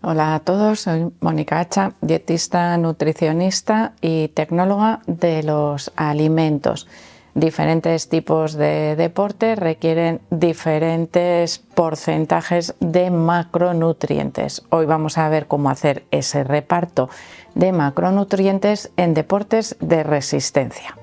Hola a todos, soy Mónica Hacha, dietista, nutricionista y tecnóloga de los alimentos. Diferentes tipos de deporte requieren diferentes porcentajes de macronutrientes. Hoy vamos a ver cómo hacer ese reparto de macronutrientes en deportes de resistencia.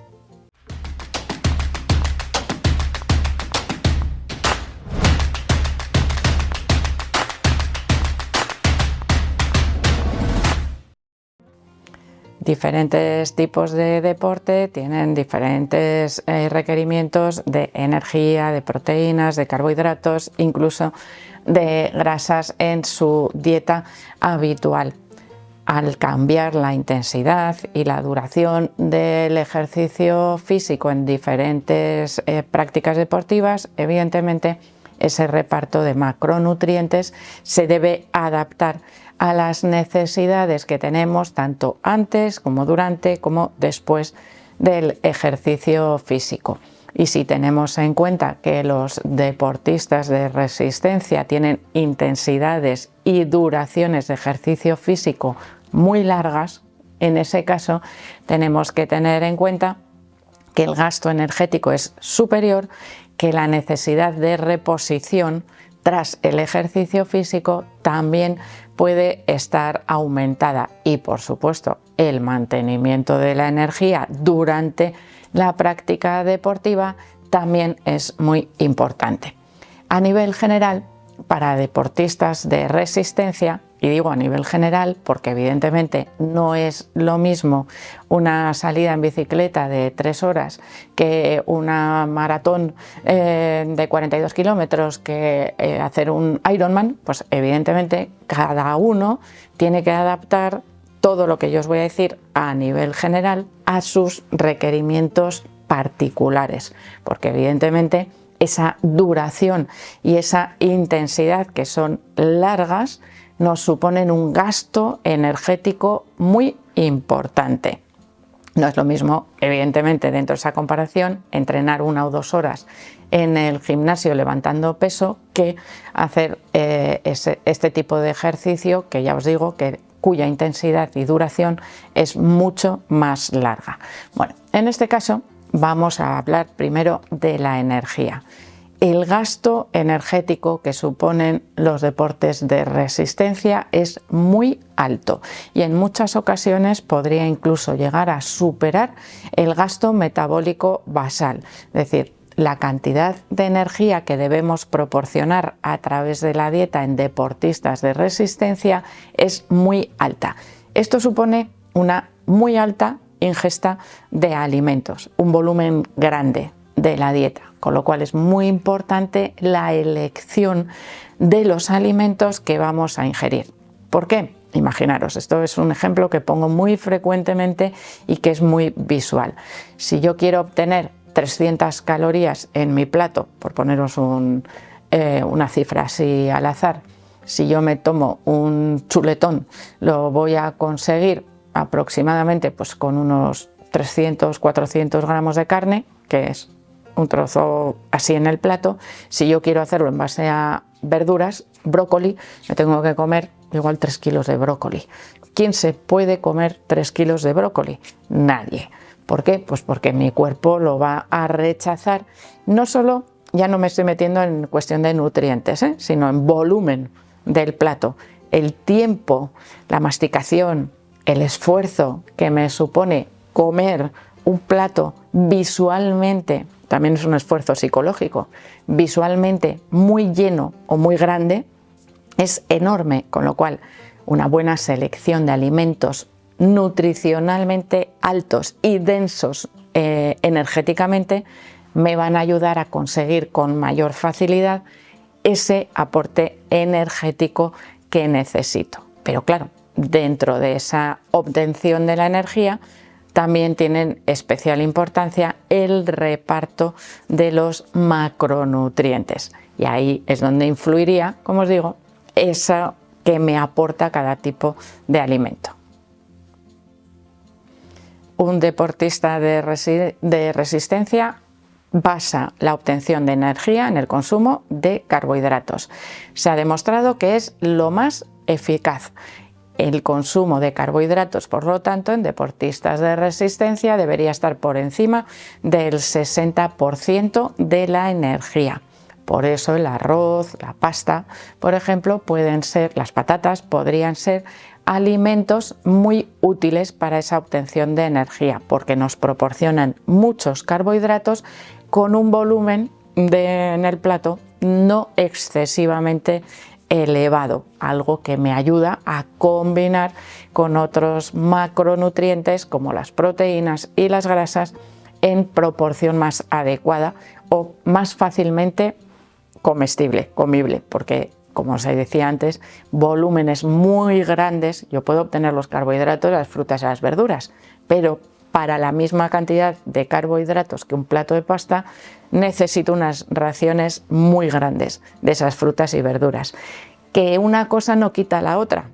Diferentes tipos de deporte tienen diferentes requerimientos de energía, de proteínas, de carbohidratos, incluso de grasas en su dieta habitual. Al cambiar la intensidad y la duración del ejercicio físico en diferentes prácticas deportivas, evidentemente ese reparto de macronutrientes se debe adaptar a las necesidades que tenemos tanto antes como durante como después del ejercicio físico. Y si tenemos en cuenta que los deportistas de resistencia tienen intensidades y duraciones de ejercicio físico muy largas, en ese caso tenemos que tener en cuenta que el gasto energético es superior, que la necesidad de reposición tras el ejercicio físico también puede estar aumentada y, por supuesto, el mantenimiento de la energía durante la práctica deportiva también es muy importante. A nivel general, para deportistas de resistencia, y digo a nivel general porque evidentemente no es lo mismo una salida en bicicleta de 3 horas que una maratón de 42 kilómetros que hacer un Ironman, pues evidentemente cada uno tiene que adaptar todo lo que yo os voy a decir a nivel general a sus requerimientos particulares, porque evidentemente esa duración y esa intensidad que son largas nos suponen un gasto energético muy importante. No es lo mismo, evidentemente, dentro de esa comparación, entrenar 1 o 2 horas en el gimnasio levantando peso que hacer este tipo de ejercicio que ya os digo cuya intensidad y duración es mucho más larga. Bueno, en este caso vamos a hablar primero de la energía. El gasto energético que suponen los deportes de resistencia es muy alto y en muchas ocasiones podría incluso llegar a superar el gasto metabólico basal, es decir, la cantidad de energía que debemos proporcionar a través de la dieta en deportistas de resistencia es muy alta. Esto supone una muy alta ingesta de alimentos, un volumen grande de la dieta, con lo cual es muy importante la elección de los alimentos que vamos a ingerir. ¿Por qué? Imaginaros, esto es un ejemplo que pongo muy frecuentemente y que es muy visual. Si yo quiero obtener 300 calorías en mi plato, por poneros una cifra así al azar, si yo me tomo un chuletón, lo voy a conseguir aproximadamente pues, con unos 300-400 gramos de carne, que es un trozo así en el plato. Si yo quiero hacerlo en base a verduras, brócoli, me tengo que comer igual 3 kilos de brócoli. ¿Quién se puede comer 3 kilos de brócoli? Nadie. ¿Por qué? Pues porque mi cuerpo lo va a rechazar. No solo, ya no me estoy metiendo en cuestión de nutrientes, sino en volumen del plato. El tiempo, la masticación, el esfuerzo que me supone comer un plato visualmente, también es un esfuerzo psicológico, visualmente muy lleno o muy grande, es enorme, con lo cual una buena selección de alimentos nutricionalmente altos y densos energéticamente me van a ayudar a conseguir con mayor facilidad ese aporte energético que necesito. Pero claro, dentro de esa obtención de la energía también tienen especial importancia el reparto de los macronutrientes. Y ahí es donde influiría, como os digo, eso que me aporta cada tipo de alimento. Un deportista de resistencia basa la obtención de energía en el consumo de carbohidratos. Se ha demostrado que es lo más eficaz. El consumo de carbohidratos, por lo tanto, en deportistas de resistencia debería estar por encima del 60% de la energía. Por eso el arroz, la pasta, por ejemplo, las patatas podrían ser alimentos muy útiles para esa obtención de energía, porque nos proporcionan muchos carbohidratos con un volumen en el plato no excesivamente elevado, algo que me ayuda a combinar con otros macronutrientes como las proteínas y las grasas en proporción más adecuada o más fácilmente comible, porque como os decía antes, volúmenes muy grandes, yo puedo obtener los carbohidratos, las frutas y las verduras, pero para la misma cantidad de carbohidratos que un plato de pasta, necesito unas raciones muy grandes de esas frutas y verduras. Que una cosa no quita la otra.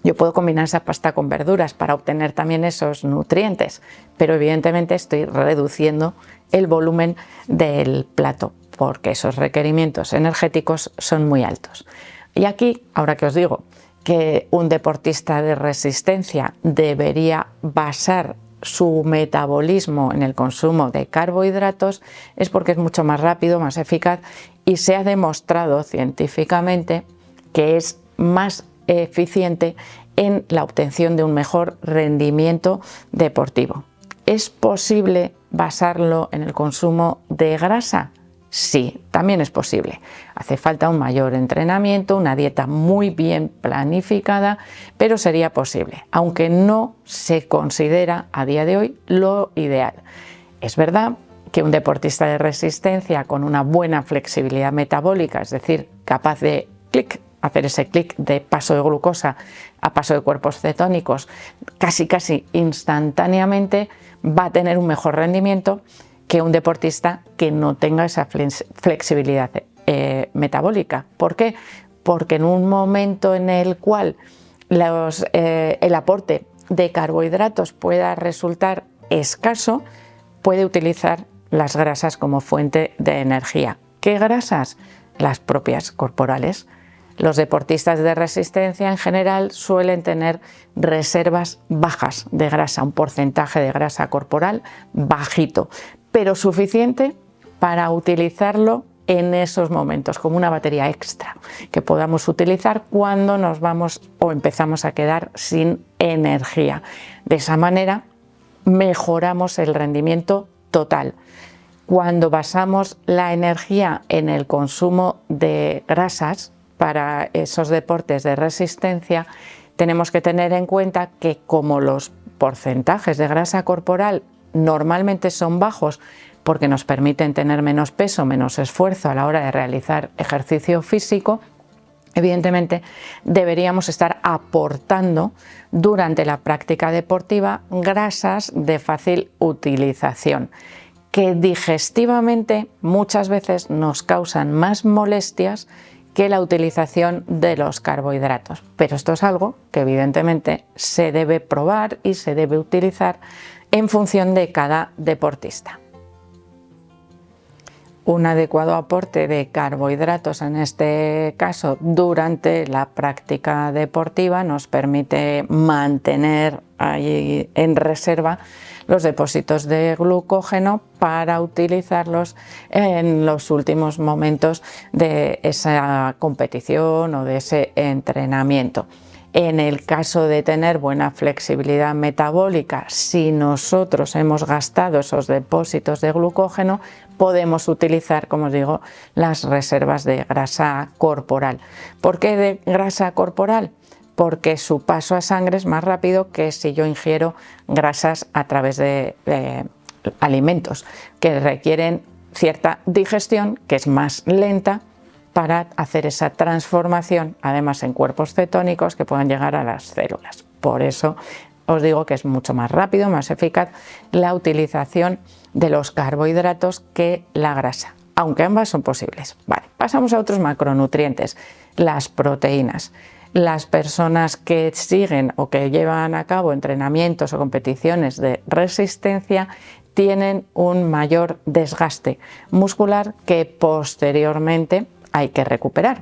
Yo puedo combinar esa pasta con verduras para obtener también esos nutrientes, pero evidentemente estoy reduciendo el volumen del plato, porque esos requerimientos energéticos son muy altos. Y aquí, ahora que os digo que un deportista de resistencia debería basar su metabolismo en el consumo de carbohidratos, es porque es mucho más rápido, más eficaz y se ha demostrado científicamente que es más eficiente en la obtención de un mejor rendimiento deportivo. ¿Es posible basarlo en el consumo de grasa? Sí, también es posible. Hace falta un mayor entrenamiento, una dieta muy bien planificada, pero sería posible, aunque no se considera a día de hoy lo ideal. Es verdad que un deportista de resistencia con una buena flexibilidad metabólica, es decir, capaz de hacer ese clic de paso de glucosa a paso de cuerpos cetónicos casi instantáneamente, va a tener un mejor rendimiento que un deportista que no tenga esa flexibilidad metabólica. ¿Por qué? Porque en un momento en el cual el aporte de carbohidratos pueda resultar escaso, puede utilizar las grasas como fuente de energía. ¿Qué grasas? Las propias corporales. Los deportistas de resistencia en general suelen tener reservas bajas de grasa, un porcentaje de grasa corporal bajito, pero suficiente para utilizarlo en esos momentos como una batería extra que podamos utilizar cuando nos vamos o empezamos a quedar sin energía. De esa manera mejoramos el rendimiento total. Cuando basamos la energía en el consumo de grasas para esos deportes de resistencia, tenemos que tener en cuenta que como los porcentajes de grasa corporal normalmente son bajos porque nos permiten tener menos peso, menos esfuerzo a la hora de realizar ejercicio físico, evidentemente deberíamos estar aportando durante la práctica deportiva grasas de fácil utilización, que digestivamente muchas veces nos causan más molestias que la utilización de los carbohidratos. Pero esto es algo que evidentemente se debe probar y se debe utilizar en función de cada deportista. Un adecuado aporte de carbohidratos, en este caso durante la práctica deportiva, nos permite mantener ahí en reserva los depósitos de glucógeno para utilizarlos en los últimos momentos de esa competición o de ese entrenamiento. En el caso de tener buena flexibilidad metabólica, si nosotros hemos gastado esos depósitos de glucógeno, podemos utilizar, como os digo, las reservas de grasa corporal. ¿Por qué de grasa corporal? Porque su paso a sangre es más rápido que si yo ingiero grasas a través de alimentos que requieren cierta digestión, que es más lenta, para hacer esa transformación, además en cuerpos cetónicos que puedan llegar a las células. Por eso os digo que es mucho más rápido, más eficaz la utilización de los carbohidratos que la grasa, aunque ambas son posibles. Vale, pasamos a otros macronutrientes, las proteínas. Las personas que siguen o que llevan a cabo entrenamientos o competiciones de resistencia tienen un mayor desgaste muscular que posteriormente hay que recuperar.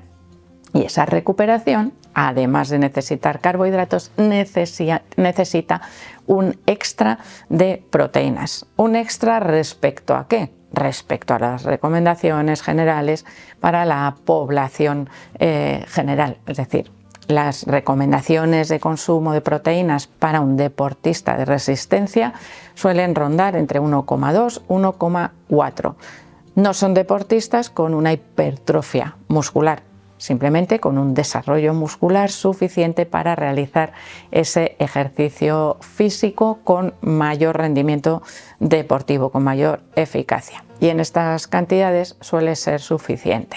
Y esa recuperación, además de necesitar carbohidratos, necesita un extra de proteínas. ¿Un extra respecto a qué? Respecto a las recomendaciones generales para la población general. Es decir, las recomendaciones de consumo de proteínas para un deportista de resistencia suelen rondar entre 1,2 y 1,4. No son deportistas con una hipertrofia muscular, simplemente con un desarrollo muscular suficiente para realizar ese ejercicio físico con mayor rendimiento deportivo, con mayor eficacia. Y en estas cantidades suele ser suficiente.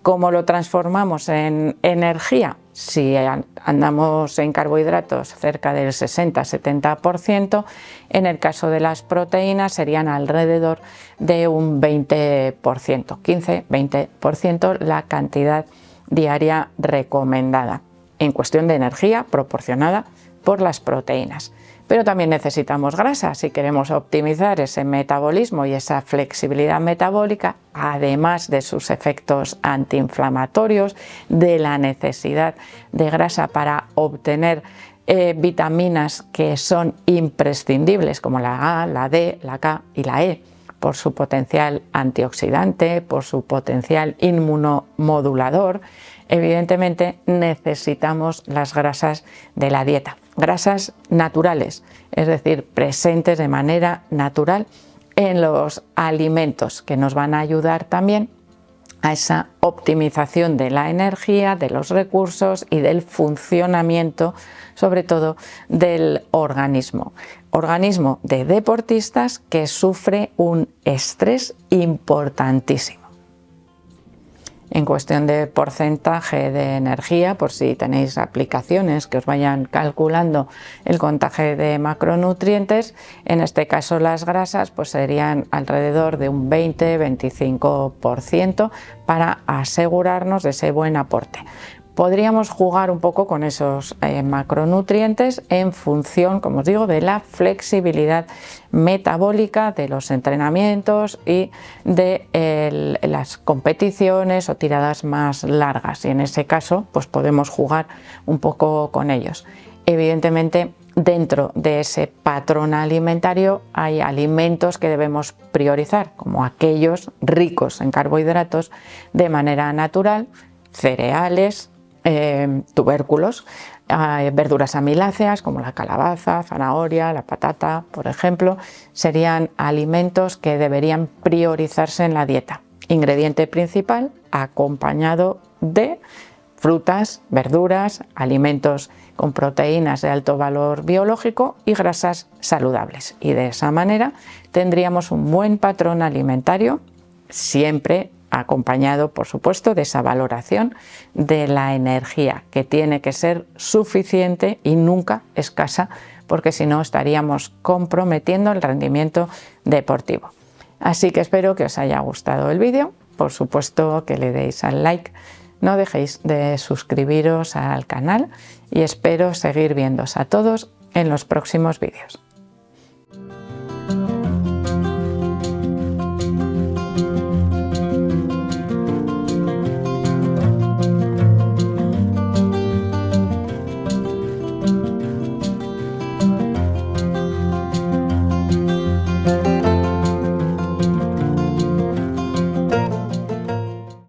¿Cómo lo transformamos en energía? Si andamos en carbohidratos cerca del 60-70%, en el caso de las proteínas serían alrededor de un 20%, 15-20% la cantidad diaria recomendada en cuestión de energía proporcionada por las proteínas. Pero también necesitamos grasa si queremos optimizar ese metabolismo y esa flexibilidad metabólica, además de sus efectos antiinflamatorios, de la necesidad de grasa para obtener vitaminas que son imprescindibles como la A, la D, la K y la E, por su potencial antioxidante, por su potencial inmunomodulador. Evidentemente necesitamos las grasas de la dieta, grasas naturales, es decir, presentes de manera natural en los alimentos, que nos van a ayudar también a esa optimización de la energía, de los recursos y del funcionamiento, sobre todo del organismo. Organismo de deportistas que sufre un estrés importantísimo. En cuestión de porcentaje de energía, por si tenéis aplicaciones que os vayan calculando el contaje de macronutrientes, en este caso las grasas pues serían alrededor de un 20-25% para asegurarnos de ese buen aporte. Podríamos jugar un poco con esos macronutrientes en función, como os digo, de la flexibilidad metabólica de los entrenamientos y de las competiciones o tiradas más largas. Y en ese caso, pues podemos jugar un poco con ellos. Evidentemente, dentro de ese patrón alimentario hay alimentos que debemos priorizar, como aquellos ricos en carbohidratos de manera natural, cereales, tubérculos, verduras amiláceas como la calabaza, zanahoria, la patata, por ejemplo, serían alimentos que deberían priorizarse en la dieta. Ingrediente principal acompañado de frutas, verduras, alimentos con proteínas de alto valor biológico y grasas saludables. Y de esa manera tendríamos un buen patrón alimentario, siempre acompañado, por supuesto, de esa valoración de la energía, que tiene que ser suficiente y nunca escasa, porque si no estaríamos comprometiendo el rendimiento deportivo. Así que espero que os haya gustado el vídeo, por supuesto que le deis al like, no dejéis de suscribiros al canal y espero seguir viéndoos a todos en los próximos vídeos.